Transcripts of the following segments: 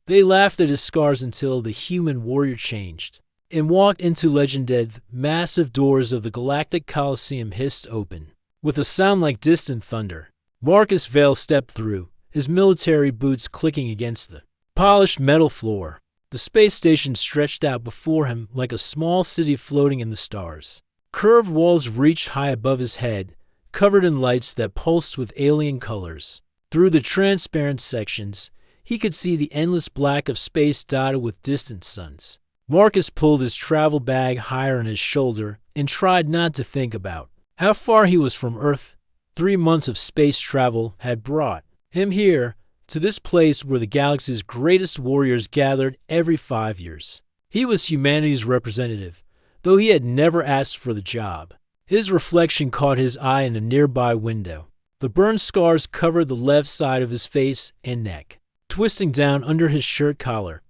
They laughed at his scars until the human warrior changed and walked into legend. The massive doors of the Galactic Coliseum hissed open. With a sound like distant thunder, Marcus Vale stepped through, his military boots clicking against the polished metal floor. The space station stretched out before him like a small city floating in the stars. Curved walls reached high above his head, covered in lights that pulsed with alien colors. Through the transparent sections, he could see the endless black of space dotted with distant suns. Marcus pulled his travel bag higher on his shoulder and tried not to think about how far he was from Earth. 3 months of space travel had brought him here, to this place where the galaxy's greatest warriors gathered every 5 years. He was humanity's representative, though he had never asked for the job. His reflection caught his eye in a nearby window. The burn scars covered the left side of his face and neck, twisting down under his shirt collar.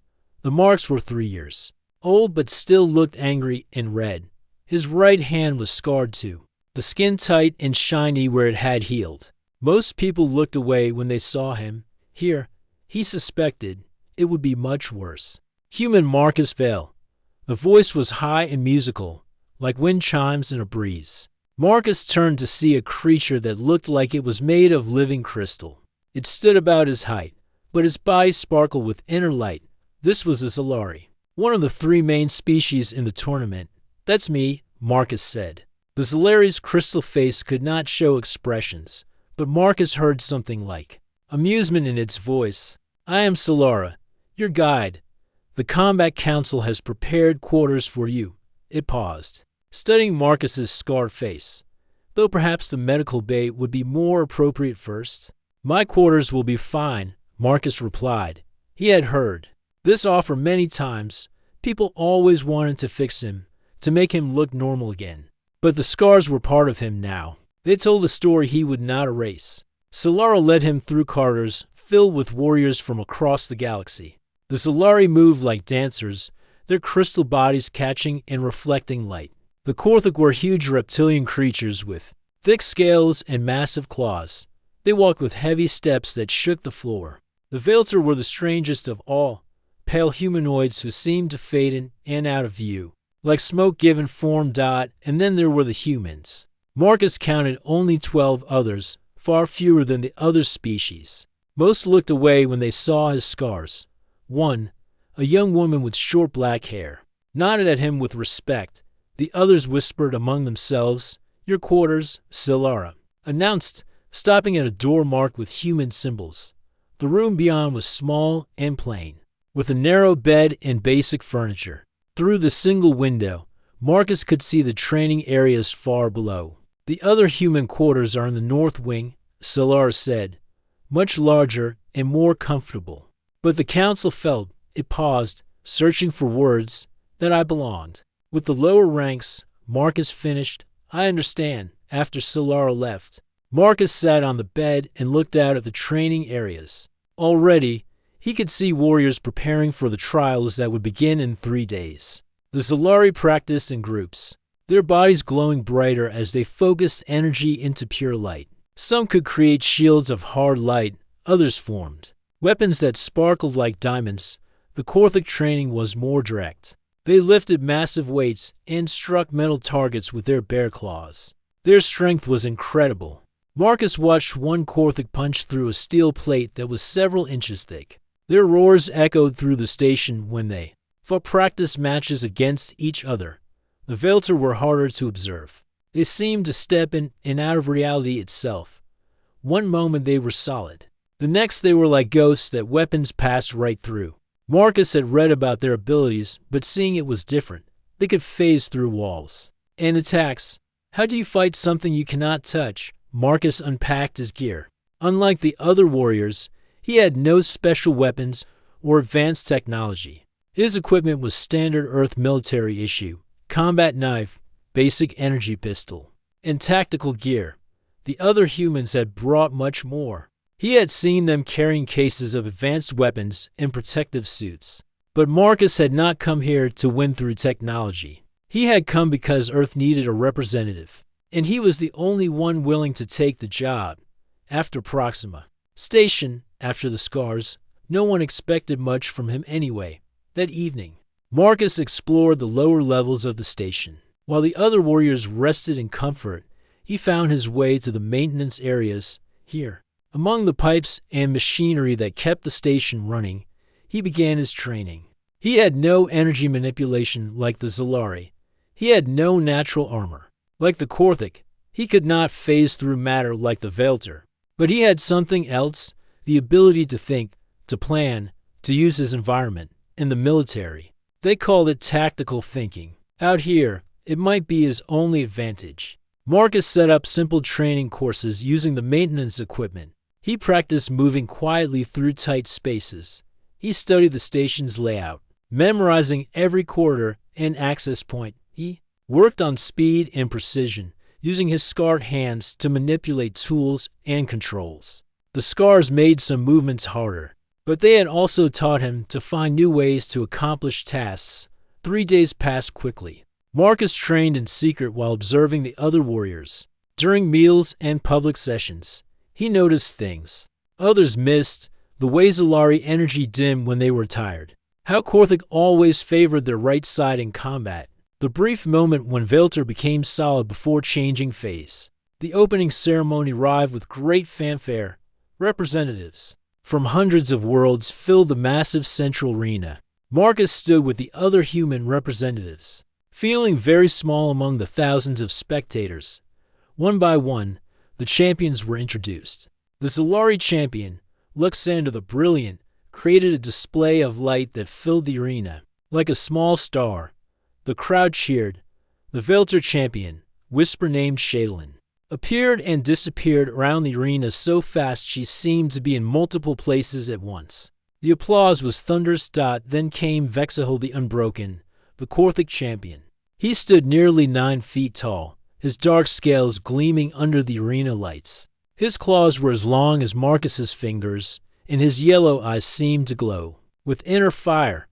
The marks were 3 years old but still looked angry and red. His right hand was scarred too, the skin tight and shiny where it had healed. Most people looked away when they saw him. Here, he suspected, it would be much worse. Human Marcus Vale. The voice was high and musical, like wind chimes in a breeze. Marcus turned to see a creature that looked like it was made of living crystal. It stood about his height, but his body sparkled with inner light. This was a Zalari, one of the 3 main species in the tournament. "That's me," Marcus said. The Zalari's crystal face could not show expressions, but Marcus heard something like amusement in its voice. "I am Solara, your guide. The Combat Council has prepared quarters for you." It paused, studying Marcus's scarred face, though perhaps the medical bay would be more appropriate first. "My quarters will be fine," Marcus replied. He had heard this offer many times. People always wanted to fix him, to make him look normal again. But the scars were part of him now. They told a story he would not erase. Solara led him through corridors filled with warriors from across the galaxy. The Zalari moved like dancers, their crystal bodies catching and reflecting light. The Korthik were huge reptilian creatures with thick scales and massive claws. They walked with heavy steps that shook the floor. The Vaelter were the strangest of all, pale humanoids who seemed to fade in and out of view, like smoke given form. And then there were the humans. Marcus counted only 12 others, far fewer than the other species. Most looked away when they saw his scars. One, a young woman with short black hair, nodded at him with respect. The others whispered among themselves. "Your quarters, Solara," announced, stopping at a door marked with human symbols. The room beyond was small and plain, with a narrow bed and basic furniture. Through the single window, Marcus could see the training areas far below. "The other human quarters are in the north wing," Solara said, "much larger and more comfortable. But the council felt," it paused, searching for words, "that I belonged with the lower ranks." Marcus finished, "I understand," after Solara left. Marcus sat on the bed and looked out at the training areas. Already, he could see warriors preparing for the trials that would begin in 3 days. The Zalari practiced in groups, their bodies glowing brighter as they focused energy into pure light. Some could create shields of hard light, others formed weapons that sparkled like diamonds. The Korthik training was more direct. They lifted massive weights and struck metal targets with their bare claws. Their strength was incredible. Marcus watched one Korthik punch through a steel plate that was several inches thick. Their roars echoed through the station when they fought practice matches against each other. The Vaelter were harder to observe. They seemed to step in and out of reality itself. One moment they were solid. The next they were like ghosts that weapons passed right through. Marcus had read about their abilities, but seeing it was different. They could phase through walls. And attacks. How do you fight something you cannot touch? Marcus unpacked his gear. Unlike the other warriors, he had no special weapons or advanced technology. His equipment was standard Earth military issue, combat knife, basic energy pistol, and tactical gear. The other humans had brought much more. He had seen them carrying cases of advanced weapons and protective suits. But Marcus had not come here to win through technology. He had come because Earth needed a representative, and he was the only one willing to take the job. After Proxima Station, after the scars, No one expected much from him anyway. That evening, Marcus explored the lower levels of the station. While the other warriors rested in comfort, he found his way to the maintenance areas. Here, among the pipes and machinery that kept the station running, he began his training. He had no energy manipulation like the Zalari. He had no natural armor. Like the Korthik, he could not phase through matter like the Velter. But he had something else, the ability to think, to plan, to use his environment. In the military, they called it tactical thinking. Out here, it might be his only advantage. Marcus set up simple training courses using the maintenance equipment. He practiced moving quietly through tight spaces. He studied the station's layout, memorizing every corridor and access point. He worked on speed and precision, using his scarred hands to manipulate tools and controls. The scars made some movements harder, but they had also taught him to find new ways to accomplish tasks. 3 days passed quickly. Marcus trained in secret while observing the other warriors. During meals and public sessions, he noticed things others missed, the way Zalari energy dimmed when they were tired, how Korthik always favored their right side in combat, the brief moment when Velter became solid before changing phase. The opening ceremony arrived with great fanfare. Representatives from hundreds of worlds filled the massive central arena. Marcus stood with the other human representatives, feeling very small among the thousands of spectators. One by one, the champions were introduced. The Zalari champion, Luxander the Brilliant, created a display of light that filled the arena. Like a small star, the crowd cheered. The Velter champion, Whisper named Shadowlin, appeared and disappeared around the arena so fast she seemed to be in multiple places at once. The applause was thunderous. Then came Vexahil the Unbroken, the Korthik champion. He stood nearly 9 feet tall, his dark scales gleaming under the arena lights. His claws were as long as Marcus's fingers, and his yellow eyes seemed to glow with inner fire.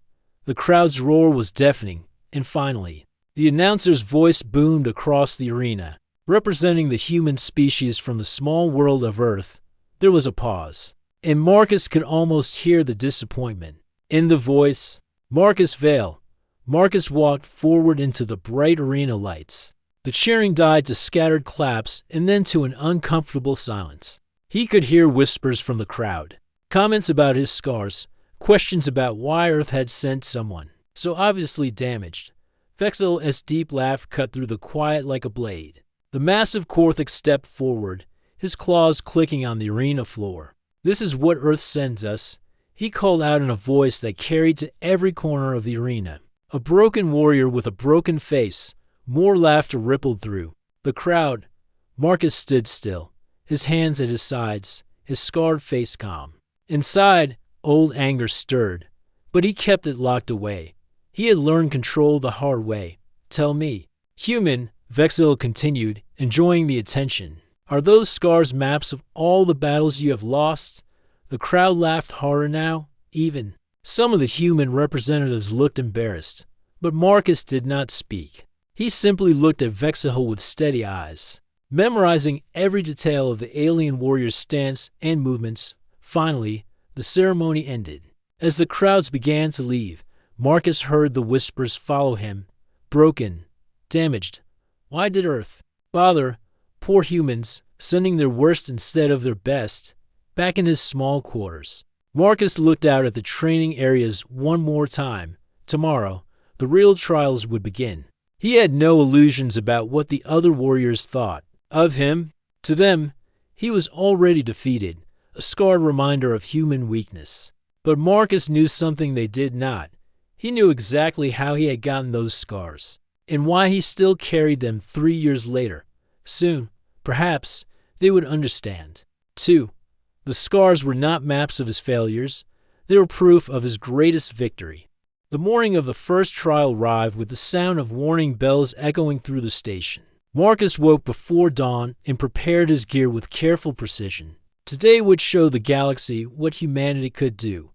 The crowd's roar was deafening, and finally, the announcer's voice boomed across the arena. Representing the human species from the small world of Earth, there was a pause, and Marcus could almost hear the disappointment in the voice. Marcus Vale. Marcus walked forward into the bright arena lights. The cheering died to scattered claps and then to an uncomfortable silence. He could hear whispers from the crowd, comments about his scars, questions about why Earth had sent someone so obviously damaged. Vexahil's deep laugh cut through the quiet like a blade. The massive Korthik stepped forward, his claws clicking on the arena floor. "This is what Earth sends us," he called out in a voice that carried to every corner of the arena. A broken warrior with a broken face. More laughter rippled through the crowd. Marcus stood still, his hands at his sides, his scarred face calm. Inside, old anger stirred, but he kept it locked away. He had learned control the hard way. "Tell me, human," Vexahil continued, enjoying the attention, "are those scars maps of all the battles you have lost?" The crowd laughed harder now. Even some of the human representatives looked embarrassed, but Marcus did not speak. He simply looked at Vexahil with steady eyes, memorizing every detail of the alien warrior's stance and movements. Finally, the ceremony ended. As the crowds began to leave, Marcus heard the whispers follow him. Broken, damaged. Why did Earth bother? Poor humans, sending their worst instead of their best. Back in his small quarters, Marcus looked out at the training areas one more time. Tomorrow, the real trials would begin. He had no illusions about what the other warriors thought of him. To them, he was already defeated, a scarred reminder of human weakness. But Marcus knew something they did not. He knew exactly how he had gotten those scars, and why he still carried them 3 years later. Soon, perhaps, they would understand. 2. The scars were not maps of his failures. They were proof of his greatest victory. The morning of the first trial arrived with the sound of warning bells echoing through the station. Marcus woke before dawn and prepared his gear with careful precision. Today would show the galaxy what humanity could do.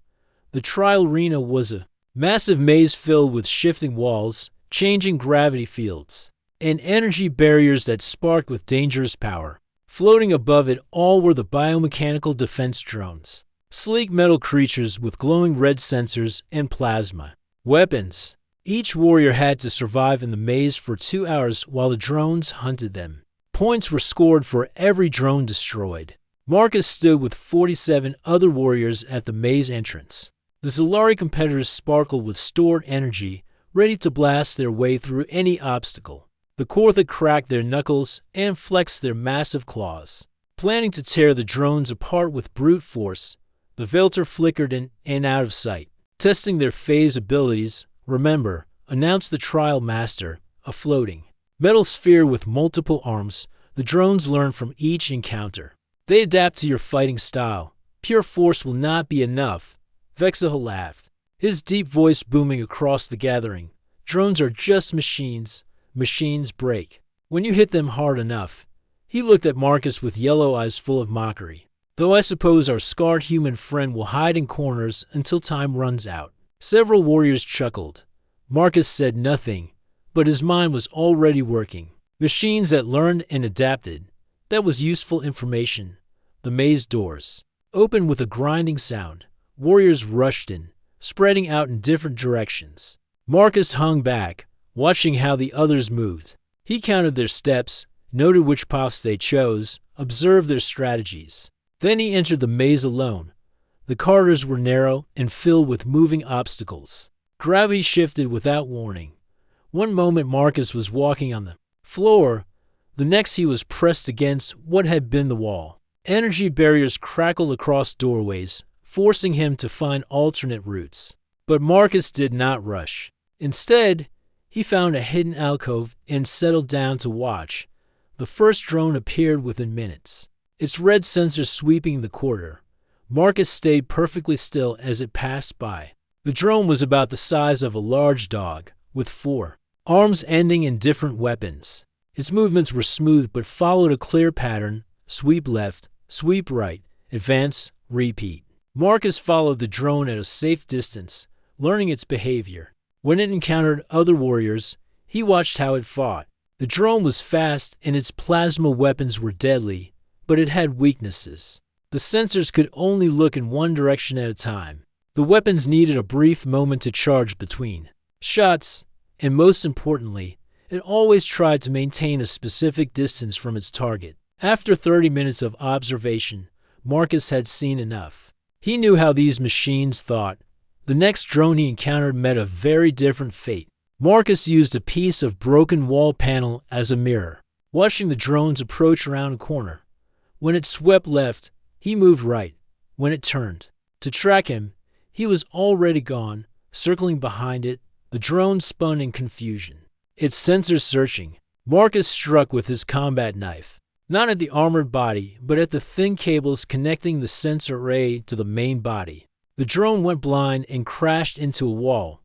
The trial arena was a massive maze filled with shifting walls, changing gravity fields, and energy barriers that sparked with dangerous power. Floating above it all were the biomechanical defense drones, sleek metal creatures with glowing red sensors and plasma. Weapons. Each warrior had to survive in the maze for 2 hours while the drones hunted them. Points were scored for every drone destroyed. Marcus stood with 47 other warriors at the maze entrance. The Zolari competitors sparkled with stored energy, ready to blast their way through any obstacle. The Kortha cracked their knuckles and flexed their massive claws. Planning to tear the drones apart with brute force, the Velter flickered in and out of sight. Testing their phase abilities, remember, announced the trial master, a floating metal sphere with multiple arms. The drones learn from each encounter. They adapt to your fighting style. Pure force will not be enough. Vexahel laughed, his deep voice booming across the gathering. Drones are just machines. Machines break when you hit them hard enough. He looked at Marcus with yellow eyes full of mockery. Though I suppose our scarred human friend will hide in corners until time runs out. Several warriors chuckled. Marcus said nothing, but his mind was already working. Machines that learned and adapted. That was useful information. The maze doors opened with a grinding sound. Warriors rushed in, spreading out in different directions. Marcus hung back, watching how the others moved. He counted their steps, noted which paths they chose, observed their strategies. Then he entered the maze alone. The corridors were narrow and filled with moving obstacles. Gravity shifted without warning. One moment Marcus was walking on the floor, the next he was pressed against what had been the wall. Energy barriers crackled across doorways, forcing him to find alternate routes. But Marcus did not rush. Instead, he found a hidden alcove and settled down to watch. The first drone appeared within minutes, its red sensor sweeping the corridor. Marcus stayed perfectly still as it passed by. The drone was about the size of a large dog, with 4 arms ending in different weapons. Its movements were smooth but followed a clear pattern: sweep left, sweep right, advance, repeat. Marcus followed the drone at a safe distance, learning its behavior. When it encountered other warriors, he watched how it fought. The drone was fast and its plasma weapons were deadly, but it had weaknesses. The sensors could only look in one direction at a time. The weapons needed a brief moment to charge between shots, and most importantly, it always tried to maintain a specific distance from its target. After 30 minutes of observation, Marcus had seen enough. He knew how these machines thought. The next drone he encountered met a very different fate. Marcus used a piece of broken wall panel as a mirror, watching the drones approach around a corner. When it swept left, he moved right. When it turned to track him, he was already gone. Circling behind it, the drone spun in confusion, its sensors searching. Marcus struck with his combat knife, not at the armored body, but at the thin cables connecting the sensor array to the main body. The drone went blind and crashed into a wall.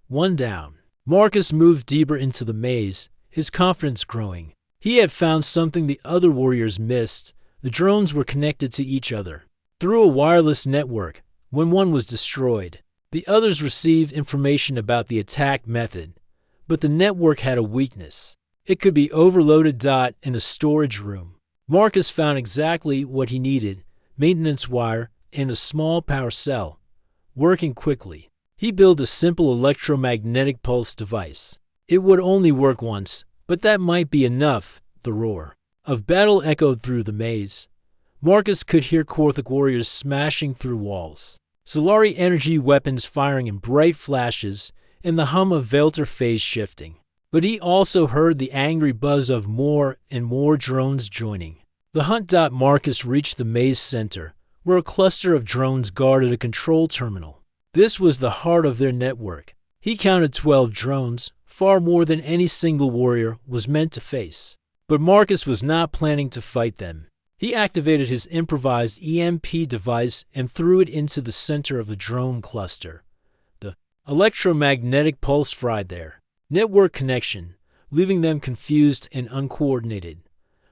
One down. Marcus moved deeper into the maze, his confidence growing. He had found something the other warriors missed. The drones were connected to each other through a wireless network. When one was destroyed, the others received information about the attack method. But the network had a weakness. It could be overloaded. In a storage room, Marcus found exactly what he needed: maintenance wire and a small power cell. Working quickly, he built a simple electromagnetic pulse device. It would only work once, but that might be enough. The roar of battle echoed through the maze. Marcus could hear Korthic warriors smashing through walls, Zolari energy weapons firing in bright flashes, and the hum of Velter phase shifting. But he also heard the angry buzz of more and more drones joining the hunt. Marcus reached the maze center, where a cluster of drones guarded a control terminal. This was the heart of their network. He counted 12 drones, far more than any single warrior was meant to face. But Marcus was not planning to fight them. He activated his improvised EMP device and threw it into the center of the drone cluster. The electromagnetic pulse fried their network connection, leaving them confused and uncoordinated.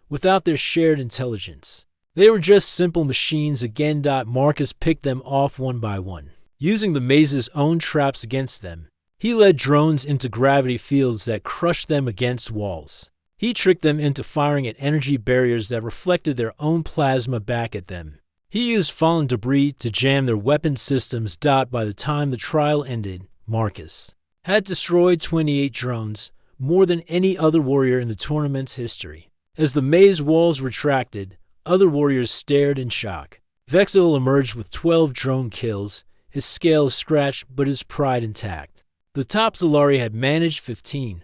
Without their shared intelligence, they were just simple machines again. Marcus picked them off one by one, using the maze's own traps against them. He led drones into gravity fields that crushed them against walls. He tricked them into firing at energy barriers that reflected their own plasma back at them. He used fallen debris to jam their weapon systems. By the time the trial ended, Marcus had destroyed 28 drones, more than any other warrior in the tournament's history. As the maze walls retracted, other warriors stared in shock. Vexil emerged with 12 drone kills, his scales scratched but his pride intact. The top Zalari had managed 15.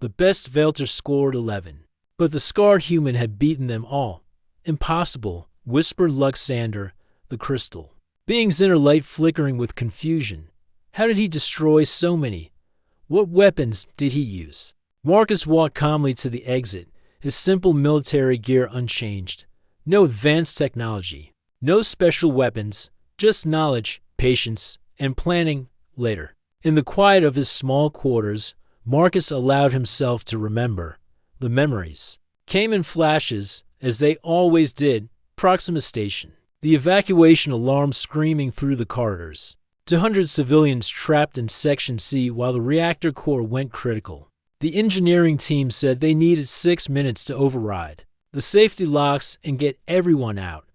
The best Velter scored 11. But the scarred human had beaten them all. Impossible, whispered Luxander, the crystal being's inner light flickering with confusion. How did he destroy so many? What weapons did he use? Marcus walked calmly to the exit, his simple military gear unchanged. No advanced technology, no special weapons, just knowledge, patience, and planning later. In the quiet of his small quarters, Marcus allowed himself to remember. The memories came in flashes, as they always did. Proxima Station. The evacuation alarm screaming through the corridors. 200 civilians trapped in Section C while the reactor core went critical. The engineering team said they needed 6 minutes to override the safety locks and get everyone out,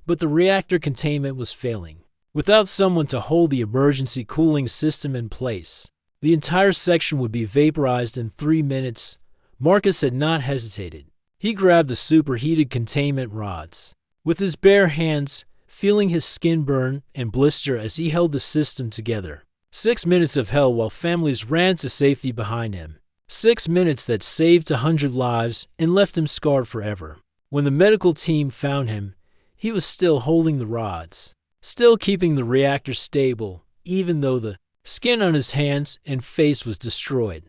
but the reactor containment was failing. Without someone to hold the emergency cooling system in place, the entire section would be vaporized in 3 minutes. Marcus had not hesitated. He grabbed the superheated containment rods. With his bare hands, feeling his skin burn and blister as he held the system together. 6 minutes of hell while families ran to safety behind him. 6 minutes that saved 100 lives and left him scarred forever. When the medical team found him, he was still holding the rods, still keeping the reactor stable, even though the skin on his hands and face was destroyed.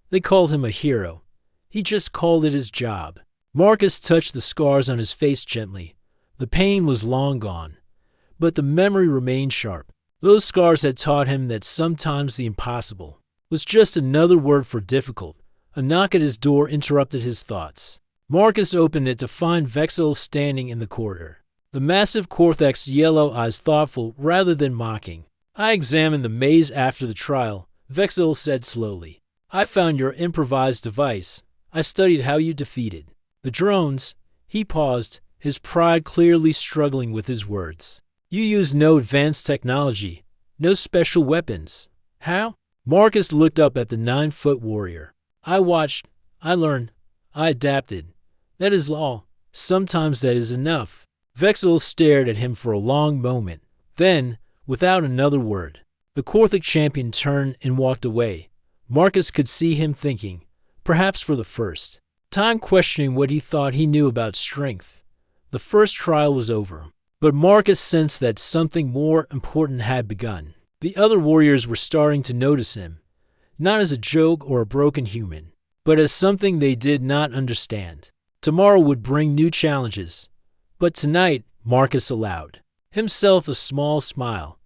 They called him a hero. He just called it his job. Marcus touched the scars on his face gently. The pain was long gone, but the memory remained sharp. Those scars had taught him that sometimes the impossible was just another word for difficult. A knock at his door interrupted his thoughts. Marcus opened it to find Vexil standing in the corridor. The massive Corthex's yellow eyes thoughtful rather than mocking. I examined the maze after the trial, Vexil said slowly. I found your improvised device. I studied how you defeated the drones. He paused, his pride clearly struggling with his words. You used no advanced technology, no special weapons. How? Marcus looked up at the 9-foot warrior. I watched, I learned, I adapted. That is all. Sometimes that is enough. Vexil stared at him for a long moment. Then, without another word, the Corthic champion turned and walked away. Marcus could see him thinking, perhaps for the first time questioning what he thought he knew about strength. The first trial was over, but Marcus sensed that something more important had begun. The other warriors were starting to notice him, not as a joke or a broken human, but as something they did not understand. Tomorrow would bring new challenges, but tonight Marcus allowed himself a small smile.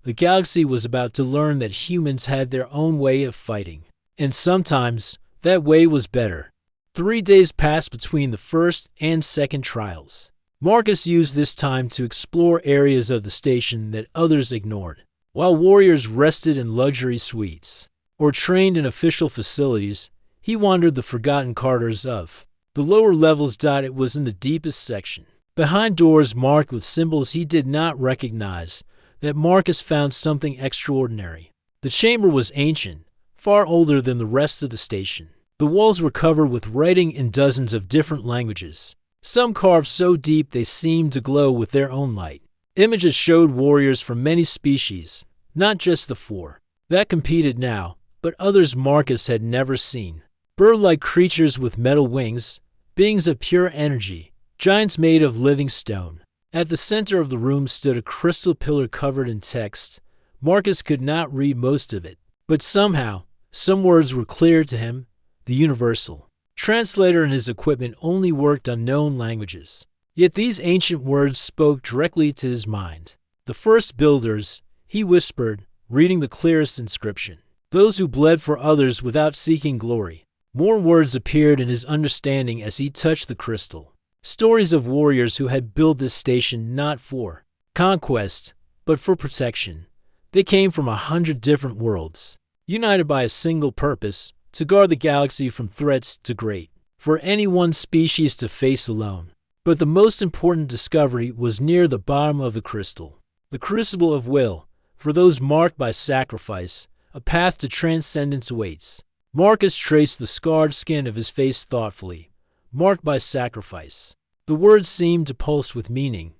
The galaxy was about to learn that humans had their own way of fighting, and sometimes that way was better. 3 days passed between the first and second trials. Marcus used this time to explore areas of the station that others ignored. While warriors rested in luxury suites or trained in official facilities, he wandered the forgotten corridors of the lower levels. It was in the deepest section, behind doors marked with symbols he did not recognize, that Marcus found something extraordinary. The chamber was ancient, far older than the rest of the station. The walls were covered with writing in dozens of different languages, some carved so deep they seemed to glow with their own light. Images showed warriors from many species, not just the 4 that competed now, but others Marcus had never seen. Bird-like creatures with metal wings, beings of pure energy, giants made of living stone. At the center of the room stood a crystal pillar covered in text. Marcus could not read most of it, but somehow, some words were clear to him. The universal translator and his equipment only worked on known languages. Yet these ancient words spoke directly to his mind. The first builders, he whispered, reading the clearest inscription. Those who bled for others without seeking glory. More words appeared in his understanding as he touched the crystal. Stories of warriors who had built this station not for conquest, but for protection. They came from 100 different worlds, united by a single purpose, to guard the galaxy from threats too great for any one species to face alone. But the most important discovery was near the bottom of the crystal. The crucible of will, for those marked by sacrifice, a path to transcendence awaits. Marcus traced the scarred skin of his face thoughtfully, marked by sacrifice. The words seemed to pulse with meaning.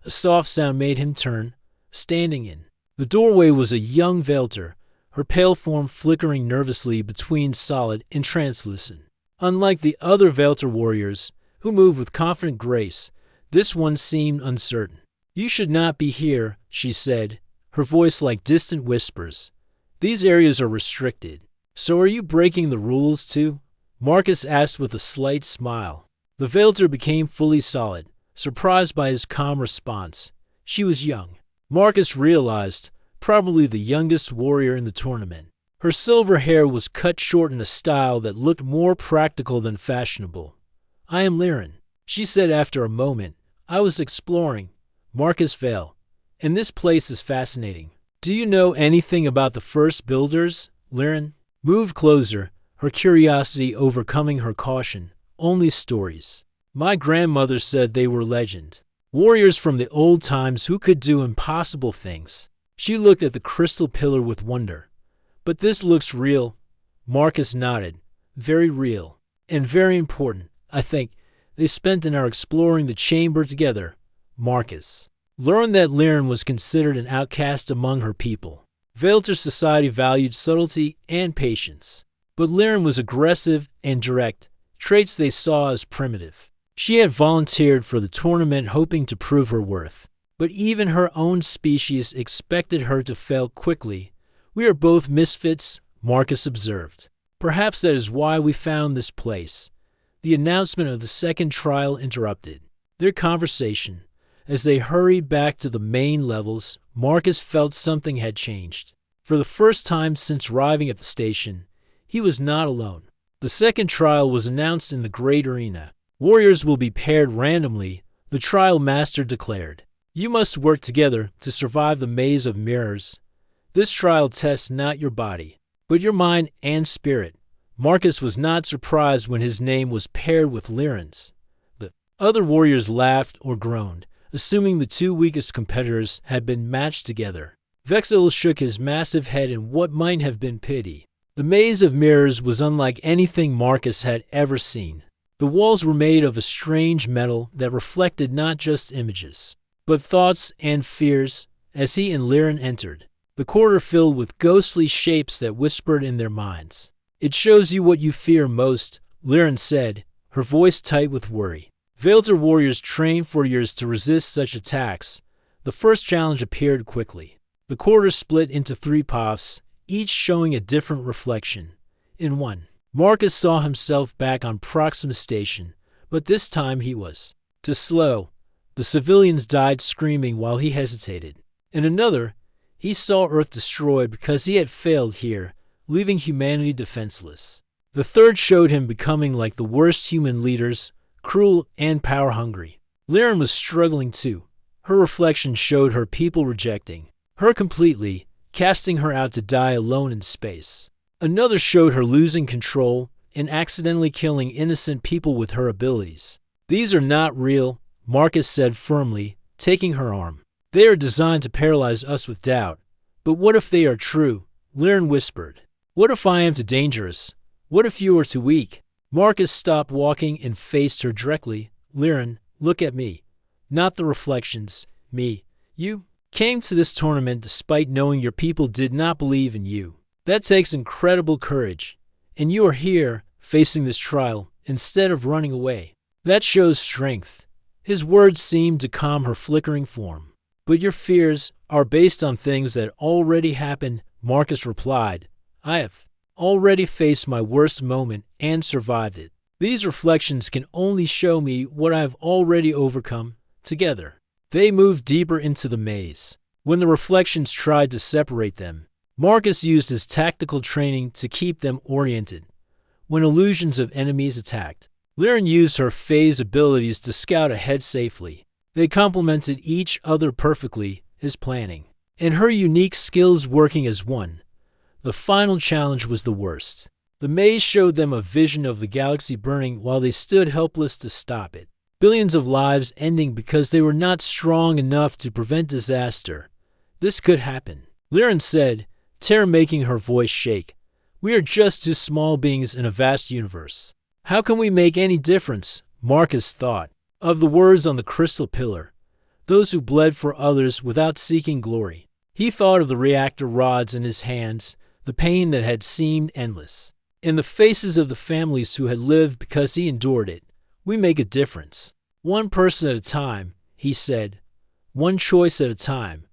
A soft sound made him turn, standing in the doorway was a young Velter, her pale form flickering nervously between solid and translucent. Unlike the other Velter warriors, who moved with confident grace, this one seemed uncertain. "You should not be here," she said, her voice like distant whispers. "These areas are restricted." "So are you breaking the rules too?" Marcus asked with a slight smile. The Velter became fully solid, surprised by his calm response. She was young. Marcus realized, probably the youngest warrior in the tournament. Her silver hair was cut short in a style that looked more practical than fashionable. "I am Liren," she said after a moment. "I was exploring Marcus Vale, and this place is fascinating." "Do you know anything about the first builders?" Liren moved closer, her curiosity overcoming her caution. "Only stories. My grandmother said they were legend. Warriors from the old times who could do impossible things." She looked at the crystal pillar with wonder. "But this looks real." Marcus nodded. "Very real. And very important, I think. They spent an hour exploring the chamber together." Marcus learned that Liren was considered an outcast among her people. Velter society valued subtlety and patience. But Liren was aggressive and direct, traits they saw as primitive. She had volunteered for the tournament hoping to prove her worth. But even her own species expected her to fail quickly. "We are both misfits," Marcus observed. "Perhaps that is why we found this place." The announcement of the second trial interrupted their conversation. As they hurried back to the main levels, Marcus felt something had changed. For the first time since arriving at the station, he was not alone. The second trial was announced in the great arena. "Warriors will be paired randomly," the trial master declared. "You must work together to survive the maze of mirrors. This trial tests not your body, but your mind and spirit." Marcus was not surprised when his name was paired with Liren's. The other warriors laughed or groaned, assuming the two weakest competitors had been matched together. Vexil shook his massive head in what might have been pity. The maze of mirrors was unlike anything Marcus had ever seen. The walls were made of a strange metal that reflected not just images, but thoughts and fears. As he and Liren entered, the corridor filled with ghostly shapes that whispered in their minds. "It shows you what you fear most," Liren said, her voice tight with worry. Velter warriors trained for years to resist such attacks. The first challenge appeared quickly. The corridor split into 3 paths, each showing a different reflection. In one, Marcus saw himself back on Proxima Station, but this time he was too slow. The civilians died screaming while he hesitated. In another, he saw Earth destroyed because he had failed here, leaving humanity defenseless. The third showed him becoming like the worst human leaders, cruel and power-hungry. Liren was struggling too. Her reflection showed her people rejecting her completely, casting her out to die alone in space. Another showed her losing control and accidentally killing innocent people with her abilities. "These are not real," Marcus said firmly, taking her arm. "They are designed to paralyze us with doubt." "But what if they are true?" Liren whispered. "What if I am too dangerous? What if you are too weak?" Marcus stopped walking and faced her directly. "Liren, look at me. Not the reflections. Me. You came to this tournament despite knowing your people did not believe in you. That takes incredible courage. And you are here, facing this trial, instead of running away. That shows strength." His words seemed to calm her flickering form. "But your fears are based on things that already happened," Marcus replied. "I have already faced my worst moment and survived it. These reflections can only show me what I have already overcome. Together." They moved deeper into the maze. When the reflections tried to separate them, Marcus used his tactical training to keep them oriented. When illusions of enemies attacked, Liren used her phase abilities to scout ahead safely. They complemented each other perfectly, his planning and her unique skills working as one. The final challenge was the worst. The maze showed them a vision of the galaxy burning while they stood helpless to stop it. Billions of lives ending because they were not strong enough to prevent disaster. This could happen, Liren said, terror making her voice shake. We are just two small beings in a vast universe. How can we make any difference? Marcus thought of the words on the crystal pillar, those who bled for others without seeking glory. He thought of the reactor rods in his hands, the pain that had seemed endless. In the faces of the families who had lived because he endured it, we make a difference. One person at a time, he said. One choice at a time.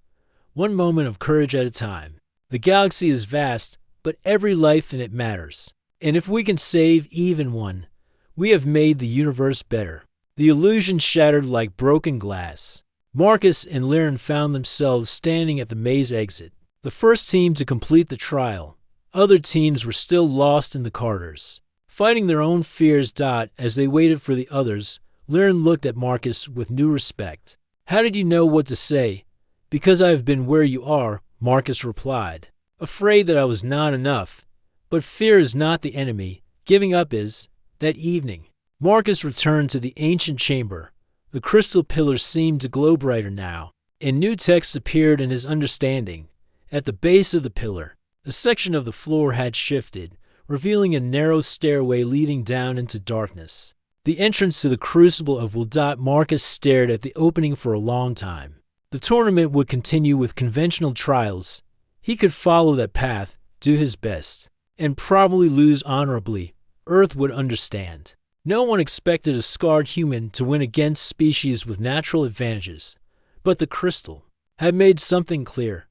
One moment of courage at a time. The galaxy is vast, but every life in it matters. And if we can save even one, we have made the universe better. The illusion shattered like broken glass. Marcus and Liren found themselves standing at the maze exit, the first team to complete the trial. Other teams were still lost in the corridors, fighting their own fears. As they waited for the others, Liren looked at Marcus with new respect. How did you know what to say? Because I have been where you are, Marcus replied. Afraid that I was not enough. But fear is not the enemy. Giving up is. That evening, Marcus returned to the ancient chamber. The crystal pillars seemed to glow brighter now, and new text appeared in his understanding. At the base of the pillar, a section of the floor had shifted, revealing a narrow stairway leading down into darkness. The entrance to the crucible of Will. Marcus stared at the opening for a long time. The tournament would continue with conventional trials. He could follow that path, do his best, and probably lose honorably. Earth would understand. No one expected a scarred human to win against species with natural advantages. But the crystal had made something clear.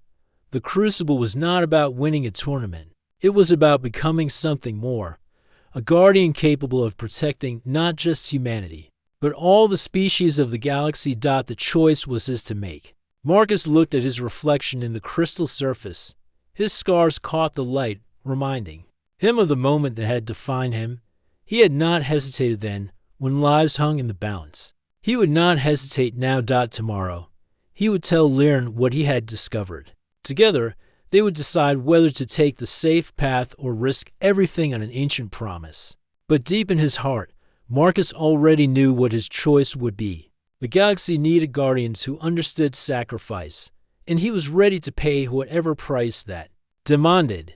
The crucible was not about winning a tournament. It was about becoming something more. A guardian capable of protecting not just humanity, but all the species of the galaxy. The choice was his to make. Marcus looked at his reflection in the crystal surface. His scars caught the light, reminding him of the moment that had defined him. He had not hesitated then, when lives hung in the balance. He would not hesitate now. Tomorrow, he would tell Liren what he had discovered. Together, they would decide whether to take the safe path or risk everything on an ancient promise. But deep in his heart, Marcus already knew what his choice would be. The galaxy needed guardians who understood sacrifice, and he was ready to pay whatever price that demanded.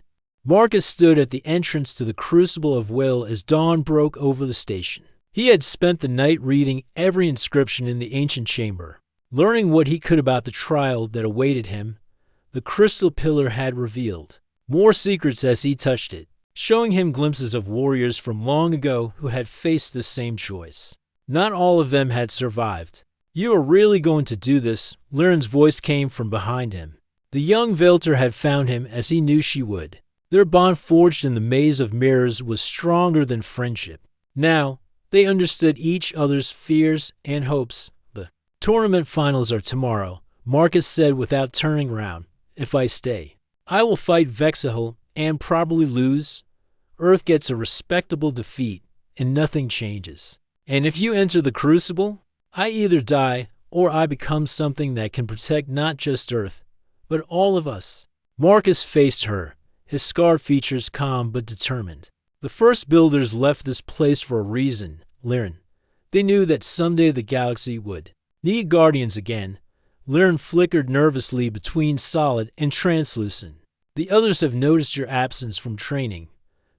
Marcus stood at the entrance to the Crucible of Will as dawn broke over the station. He had spent the night reading every inscription in the ancient chamber, learning what he could about the trial that awaited him. The crystal pillar had revealed more secrets as he touched it, showing him glimpses of warriors from long ago who had faced the same choice. Not all of them had survived. You are really going to do this? Liren's voice came from behind him. The young Velter had found him as he knew she would. Their bond forged in the maze of mirrors was stronger than friendship. Now, they understood each other's fears and hopes. The tournament finals are tomorrow, Marcus said without turning round. If I stay, I will fight Vexahel and probably lose. Earth gets a respectable defeat, and nothing changes. And if you enter the Crucible, I either die or I become something that can protect not just Earth, but all of us. Marcus faced her, his scarred features calm but determined. The first builders left this place for a reason, Liren. They knew that someday the galaxy would need guardians again. Liren flickered nervously between solid and translucent. The others have noticed your absence from training.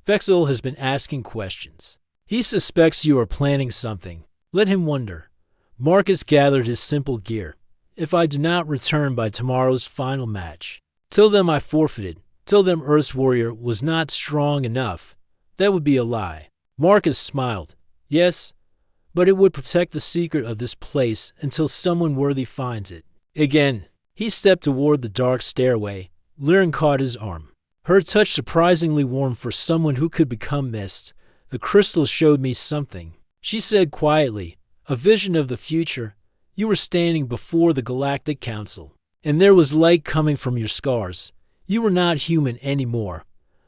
Vexel has been asking questions. He suspects you are planning something. Let him wonder. Marcus gathered his simple gear. If I do not return by tomorrow's final match, tell them I forfeited. Tell them Earth's warrior was not strong enough. That would be a lie. Marcus smiled. Yes, but it would protect the secret of this place until someone worthy finds it. Again, he stepped toward the dark stairway. Liren caught his arm. Her touch surprisingly warm for someone who could become mist. The crystal showed me something, she said quietly. A vision of the future. You were standing before the Galactic Council, and there was light coming from your scars. You were not human anymore,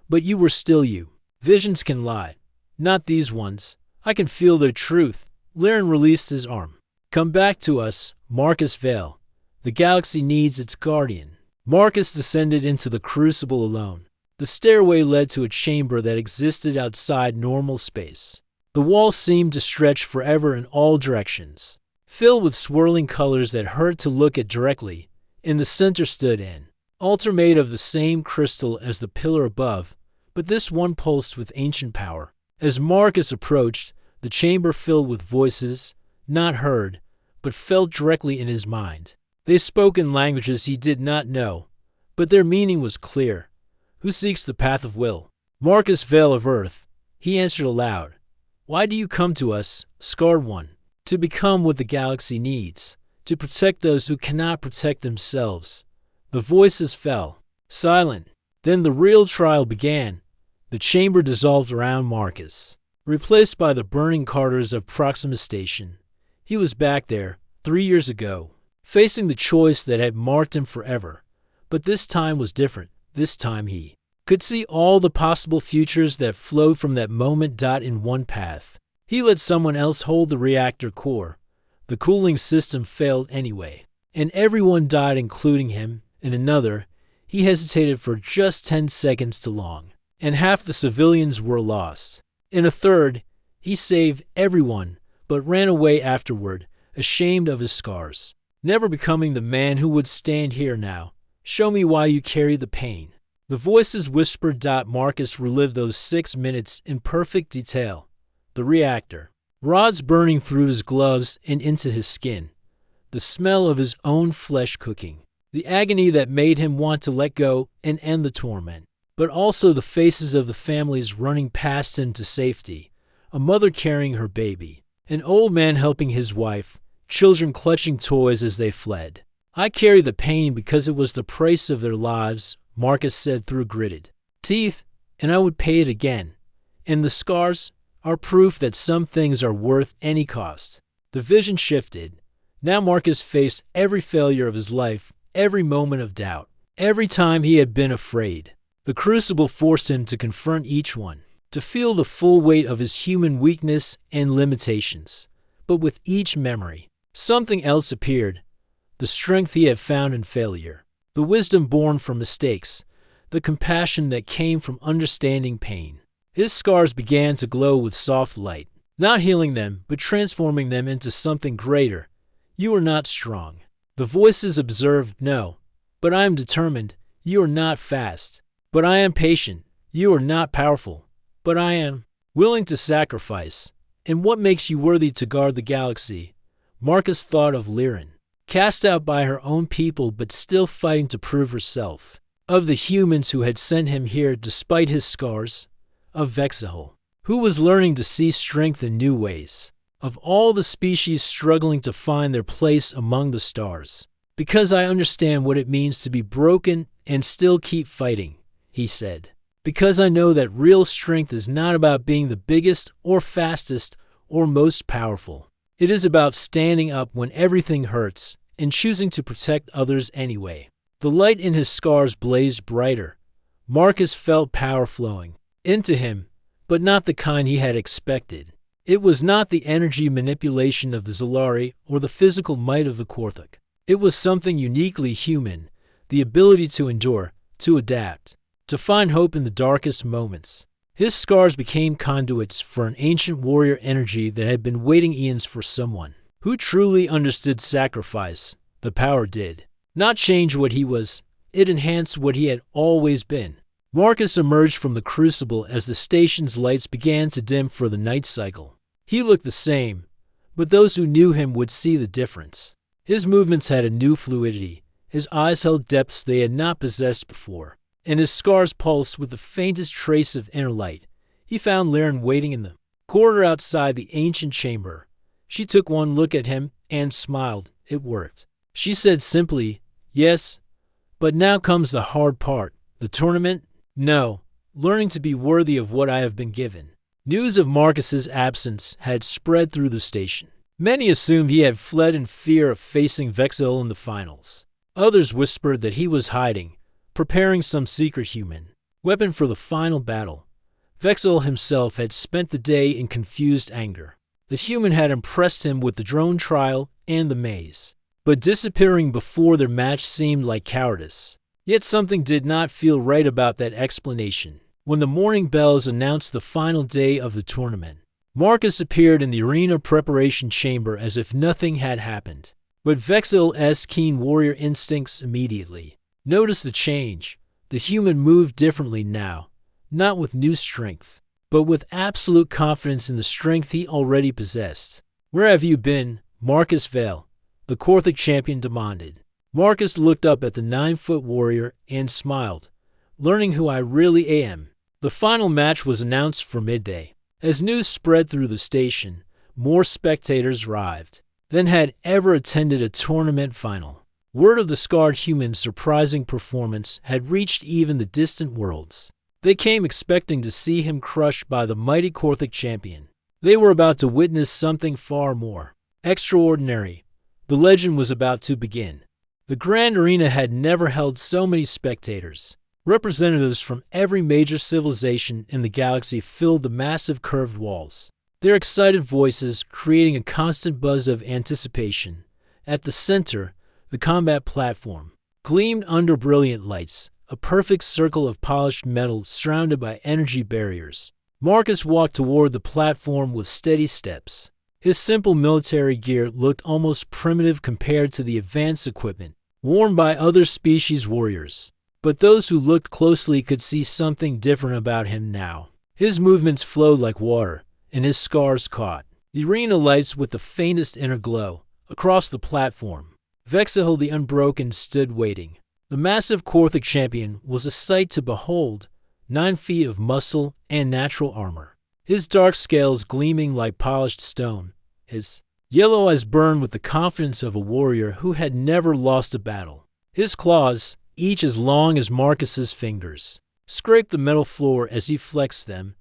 but you were still you. Visions can lie. Not these ones. I can feel their truth. Liren released his arm. Come back to us, Marcus Vale. The galaxy needs its guardian. Marcus descended into the Crucible alone. The stairway led to a chamber that existed outside normal space. The walls seemed to stretch forever in all directions, filled with swirling colors that hurt to look at directly. In the center stood an altar made of the same crystal as the pillar above, but this one pulsed with ancient power. As Marcus approached, the chamber filled with voices, not heard, but felt directly in his mind. They spoke in languages he did not know, but their meaning was clear. Who seeks the path of will? Marcus, Veil of Earth. He answered aloud. Why do you come to us, scarred one? To become what the galaxy needs, to protect those who cannot protect themselves. The voices fell, silent. Then the real trial began. The chamber dissolved around Marcus, replaced by the burning corridors of Proxima Station. He was back there, 3 years ago, facing the choice that had marked him forever. But this time was different. This time he could see all the possible futures that flowed from that moment. In one path, he let someone else hold the reactor core. The cooling system failed anyway, and everyone died, including him. In another, he hesitated for just 10 seconds too long, and half the civilians were lost. In a third, he saved everyone, but ran away afterward, ashamed of his scars, never becoming the man who would stand here now. Show me why you carry the pain. The voices whispered. Marcus relived those 6 minutes in perfect detail. The reactor, rods burning through his gloves and into his skin, the smell of his own flesh cooking, the agony that made him want to let go and end the torment, but also the faces of the families running past him to safety, a mother carrying her baby, an old man helping his wife, children clutching toys as they fled. I carry the pain because it was the price of their lives, Marcus said through gritted teeth, and I would pay it again. And the scars are proof that some things are worth any cost. The vision shifted. Now Marcus faced every failure of his life, every moment of doubt, every time he had been afraid. The crucible forced him to confront each one, to feel the full weight of his human weakness and limitations. But with each memory, something else appeared. The strength he had found in failure, the wisdom born from mistakes, the compassion that came from understanding pain. His scars began to glow with soft light, not healing them, but transforming them into something greater. You are not strong. The voices observed. No, but I am determined. You are not fast, but I am patient. You are not powerful, but I am willing to sacrifice. And what makes you worthy to guard the galaxy? Marcus thought of Lyran, cast out by her own people but still fighting to prove herself. Of the humans who had sent him here despite his scars. Of Vexil, who was learning to see strength in new ways. Of all the species struggling to find their place among the stars. Because I understand what it means to be broken and still keep fighting, he said. Because I know that real strength is not about being the biggest or fastest or most powerful. It is about standing up when everything hurts and choosing to protect others anyway. The light in his scars blazed brighter. Marcus felt power flowing into him, but not the kind he had expected. It was not the energy manipulation of the Zolari or the physical might of the Korthok. It was something uniquely human, the ability to endure, to adapt, to find hope in the darkest moments. His scars became conduits for an ancient warrior energy that had been waiting eons for someone who truly understood sacrifice. The power did not change what he was, it enhanced what he had always been. Marcus emerged from the crucible as the station's lights began to dim for the night cycle. He looked the same, but those who knew him would see the difference. His movements had a new fluidity, his eyes held depths they had not possessed before, and his scars pulsed with the faintest trace of inner light. He found Lyran waiting in the corridor outside the ancient chamber. She took one look at him and smiled. It worked. She said simply, "Yes, but now comes the hard part. The tournament? No, learning to be worthy of what I have been given." News of Marcus's absence had spread through the station. Many assumed he had fled in fear of facing Vexil in the finals. Others whispered that he was hiding, preparing some secret human weapon for the final battle. Vexil himself had spent the day in confused anger. The human had impressed him with the drone trial and the maze, but disappearing before their match seemed like cowardice. Yet something did not feel right about that explanation. When the morning bells announced the final day of the tournament, Marcus appeared in the arena preparation chamber as if nothing had happened. But Vexil's keen warrior instincts immediately noticed the change. The human moved differently now, not with new strength, but with absolute confidence in the strength he already possessed. "Where have you been, Marcus Vale?" the Korthic champion demanded. Marcus looked up at the 9-foot warrior and smiled, "Learning who I really am." The final match was announced for midday. As news spread through the station, more spectators arrived than had ever attended a tournament final. Word of the scarred human's surprising performance had reached even the distant worlds. They came expecting to see him crushed by the mighty Korthic champion. They were about to witness something far more extraordinary. The legend was about to begin. The Grand Arena had never held so many spectators. Representatives from every major civilization in the galaxy filled the massive curved walls, their excited voices creating a constant buzz of anticipation. At the center, the combat platform gleamed under brilliant lights, a perfect circle of polished metal surrounded by energy barriers. Marcus walked toward the platform with steady steps. His simple military gear looked almost primitive compared to the advanced equipment worn by other species warriors. But those who looked closely could see something different about him now. His movements flowed like water, and his scars caught the arena lights with the faintest inner glow. Across the platform, Vexil the Unbroken stood waiting. The massive Korthic champion was a sight to behold, 9 feet of muscle and natural armor, his dark scales gleaming like polished stone, his yellow eyes burned with the confidence of a warrior who had never lost a battle. His claws, each as long as Marcus's fingers, scraped the metal floor as he flexed them.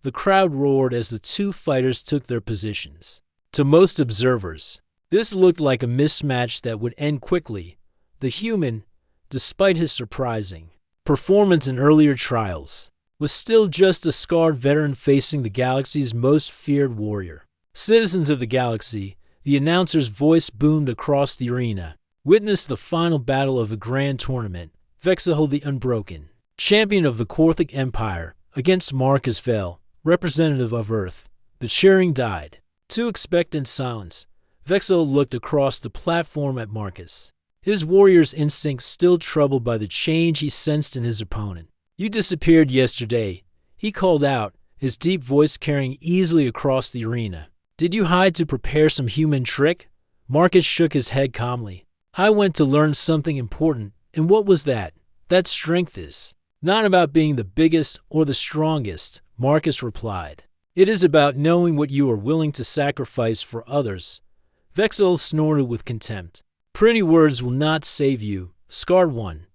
The crowd roared as the two fighters took their positions. To most observers, this looked like a mismatch that would end quickly. The human, despite his surprising performance in earlier trials, was still just a scarred veteran facing the galaxy's most feared warrior. "Citizens of the galaxy," the announcer's voice boomed across the arena. "Witness the final battle of the grand tournament, Vexil the Unbroken, champion of the Korthic Empire, against Marcus Vale, representative of Earth." The cheering died to expectant silence. Vexil looked across the platform at Marcus, his warrior's instincts still troubled by the change he sensed in his opponent. "You disappeared yesterday," he called out, his deep voice carrying easily across the arena. "Did you hide to prepare some human trick?" Marcus shook his head calmly. "I went to learn something important, and what was that? That strength is not about being the biggest or the strongest," Marcus replied. "It is about knowing what you are willing to sacrifice for others." Vexil snorted with contempt. "Pretty words will not save you, scarred one.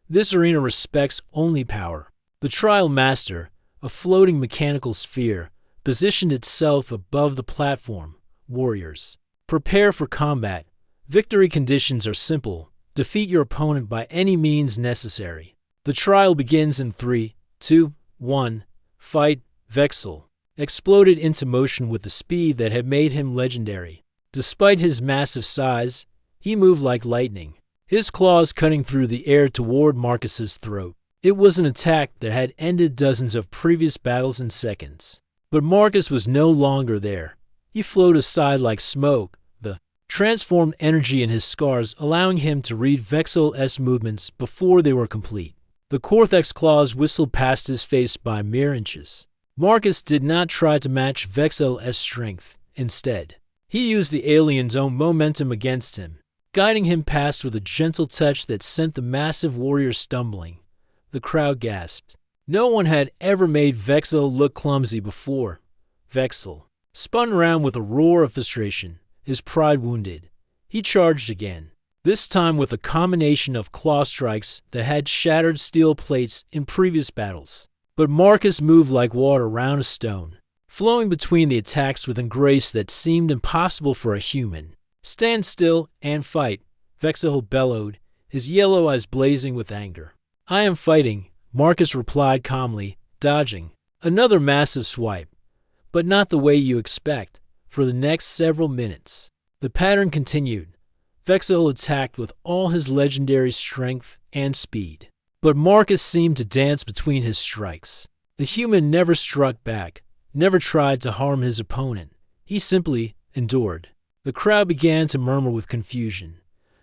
This arena respects only power." The trial master, a floating mechanical sphere, positioned itself above the platform. "Warriors, prepare for combat. Victory conditions are simple. Defeat your opponent by any means necessary. The trial begins in 3, 2, 1. Fight!" Vexil exploded into motion with the speed that had made him legendary. Despite his massive size, he moved like lightning, his claws cutting through the air toward Marcus's throat. It was an attack that had ended dozens of previous battles in seconds. But Marcus was no longer there. He floated aside like smoke, the transformed energy in his scars allowing him to read Vexil's movements before they were complete. The Korthic's claws whistled past his face by mere inches. Marcus did not try to match Vexil's strength. Instead, he used the alien's own momentum against him, guiding him past with a gentle touch that sent the massive warrior stumbling. The crowd gasped. No one had ever made Vexil look clumsy before. Vexil spun around with a roar of frustration, his pride wounded. He charged again, this time with a combination of claw strikes that had shattered steel plates in previous battles. But Marcus moved like water round a stone, flowing between the attacks with a grace that seemed impossible for a human. "Stand still and fight," Vexil bellowed, his yellow eyes blazing with anger. "I am fighting," Marcus replied calmly, dodging another massive swipe. But not the way you expect. For the next several minutes, the pattern continued. Vexil attacked with all his legendary strength and speed. But Marcus seemed to dance between his strikes. The human never struck back, never tried to harm his opponent. He simply endured. The crowd began to murmur with confusion.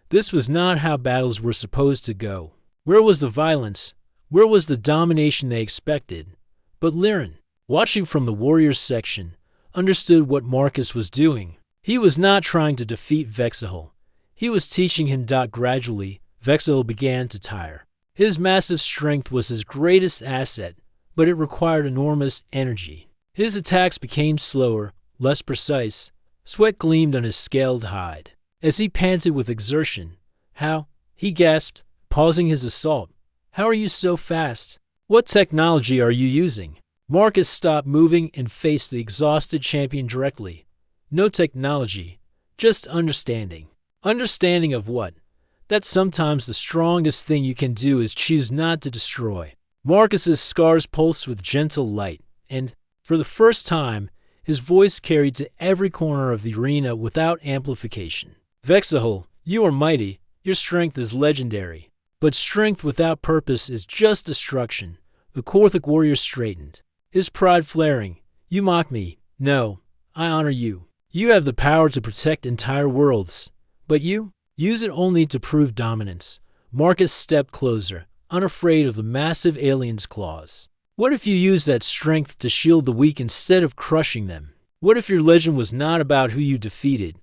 This was not how battles were supposed to go. Where was the violence? Where was the domination they expected? But Liren, watching from the warriors section, understood what Marcus was doing. He was not trying to defeat Vexahol. He was teaching him. Gradually, Vexahol began to tire. His massive strength was his greatest asset, but it required enormous energy. His attacks became slower, less precise. Sweat gleamed on his scaled hide. As he panted with exertion, "How?" he gasped, pausing his assault. "How are you so fast? What technology are you using?" Marcus stopped moving and faced the exhausted champion directly. "No technology, just understanding." Understanding of what? That sometimes the strongest thing you can do is choose not to destroy. Marcus's scars pulsed with gentle light, and, for the first time, his voice carried to every corner of the arena without amplification. "Vexahol, you are mighty, your strength is legendary. But strength without purpose is just destruction." The Korthic warrior straightened, his pride flaring. "You mock me. No, I honor you. You have the power to protect entire worlds. But you use it only to prove dominance." Marcus stepped closer, unafraid of the massive alien's claws. "What if you use that strength to shield the weak instead of crushing them? What if your legend was not about who you defeated,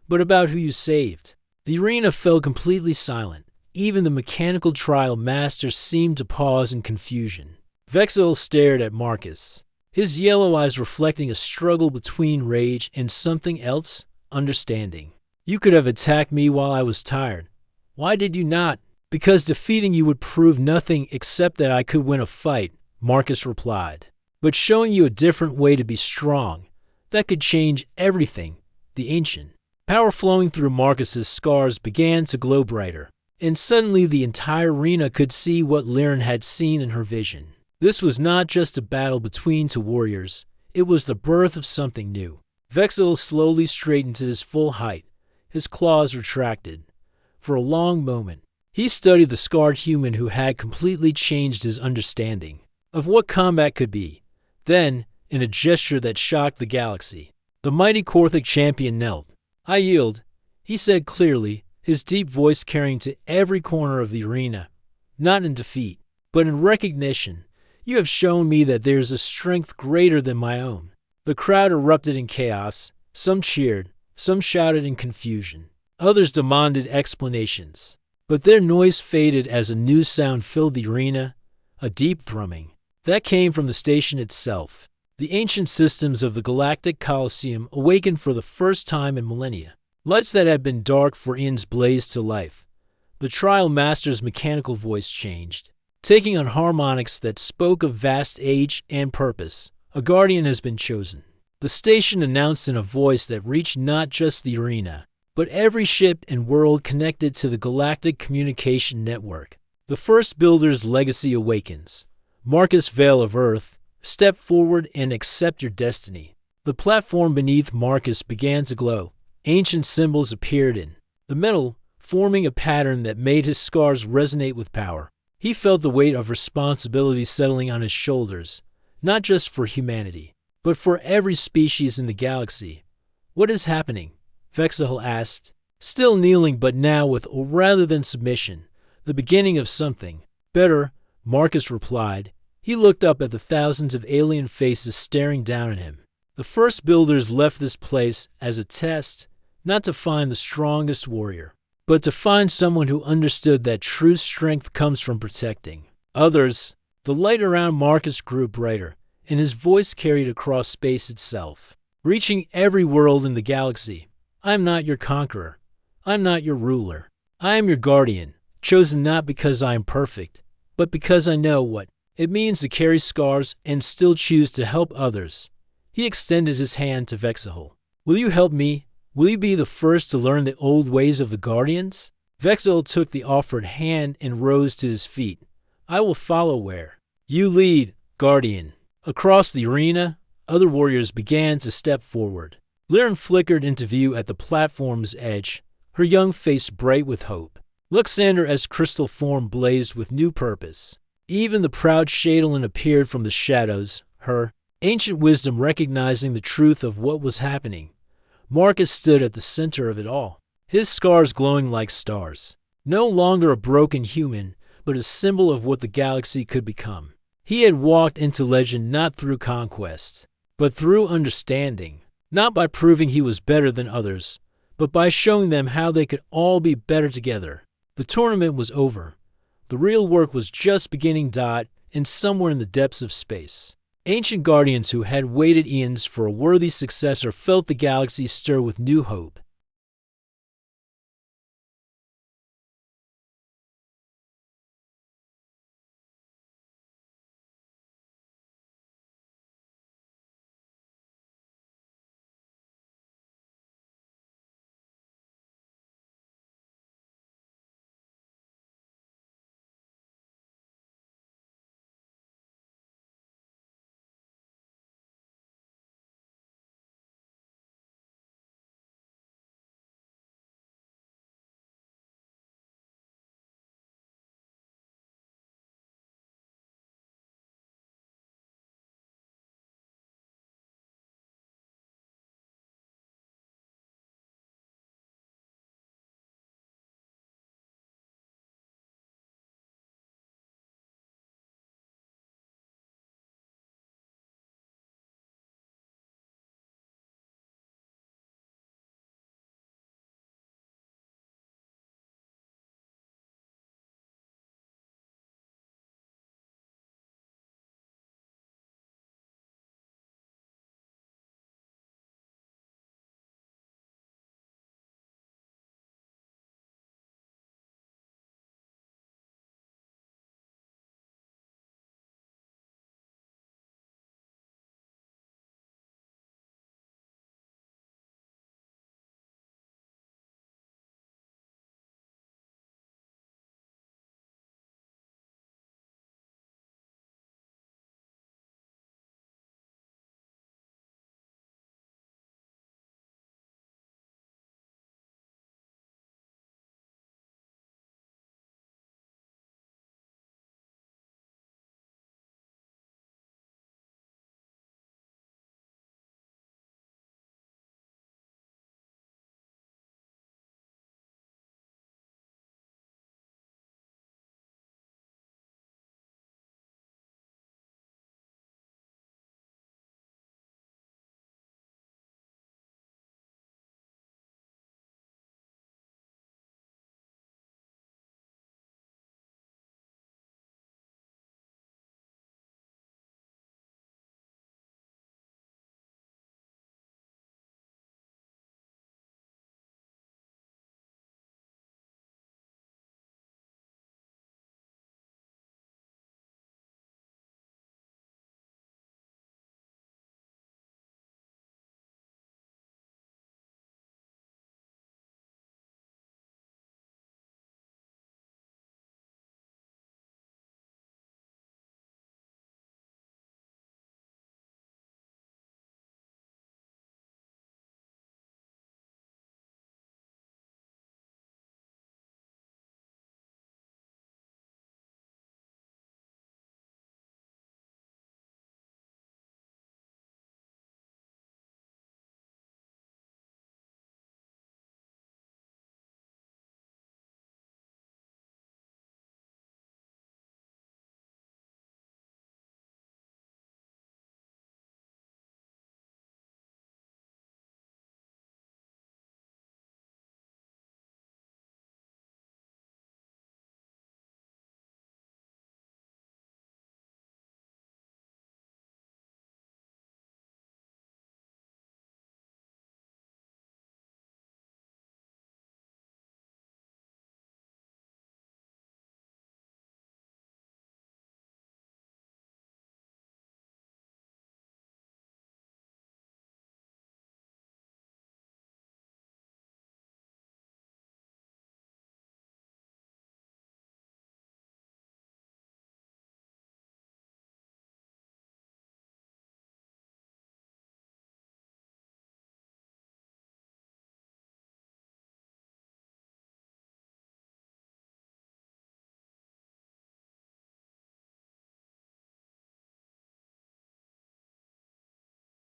but about who you saved?" The arena fell completely silent. Even the mechanical trial masters seemed to pause in confusion. Vexahol stared at Marcus, his yellow eyes reflecting a struggle between rage and something else, understanding. "You could have attacked me while I was tired. Why did you not?" "Because defeating you would prove nothing except that I could win a fight," Marcus replied. "But showing you a different way to be strong, that could change everything." The ancient power flowing through Marcus's scars began to glow brighter, and suddenly the entire arena could see what Liren had seen in her vision. This was not just a battle between two warriors, it was the birth of something new. Vexahol slowly straightened to his full height, his claws retracted. For a long moment, he studied the scarred human who had completely changed his understanding of what combat could be. Then, in a gesture that shocked the galaxy, the mighty Korthic champion knelt. "I yield," he said clearly, his deep voice carrying to every corner of the arena. "Not in defeat, but in recognition. You have shown me that there is a strength greater than my own." The crowd erupted in chaos. Some cheered, some shouted in confusion. Others demanded explanations. But their noise faded as a new sound filled the arena, a deep thrumming. That came from the station itself. The ancient systems of the Galactic Coliseum awakened for the first time in millennia. Lights that had been dark for eons blazed to life. The trial master's mechanical voice changed, taking on harmonics that spoke of vast age and purpose. "A guardian has been chosen." The station announced in a voice that reached not just the arena, but every ship and world connected to the Galactic Communication Network. "The first builder's legacy awakens. Marcus Vale of Earth, step forward and accept your destiny." The platform beneath Marcus began to glow. Ancient symbols appeared in the metal, forming a pattern that made his scars resonate with power. He felt the weight of responsibility settling on his shoulders, not just for humanity, but for every species in the galaxy. "What is happening?" Vexahol asked, still kneeling but now with rather than submission. "The beginning of something better," Marcus replied. He looked up at the thousands of alien faces staring down at him. "The first builders left this place as a test, not to find the strongest warrior, but to find someone who understood that true strength comes from protecting others." The light around Marcus grew brighter, and his voice carried across space itself, reaching every world in the galaxy. "I am not your conqueror. I am not your ruler. I am your guardian, chosen not because I am perfect, but because I know what it means to carry scars and still choose to help others." He extended his hand to Vexahol. "Will you help me? Will you be the first to learn the old ways of the Guardians?" Vexahol took the offered hand and rose to his feet. "I will follow where you lead, Guardian." Across the arena, other warriors began to step forward. Liren flickered into view at the platform's edge, her young face bright with hope. Luxander's crystal form blazed with new purpose. Even the proud Shadowlan appeared from the shadows, her Ancient wisdom recognizing the truth of what was happening. Marcus stood at the center of it all, his scars glowing like stars. No longer a broken human, but a symbol of what the galaxy could become. He had walked into legend not through conquest, but through understanding. Not by proving he was better than others, but by showing them how they could all be better together. The tournament was over. The real work was just beginning. And somewhere in the depths of space, ancient guardians who had waited eons for a worthy successor felt the galaxy stir with new hope.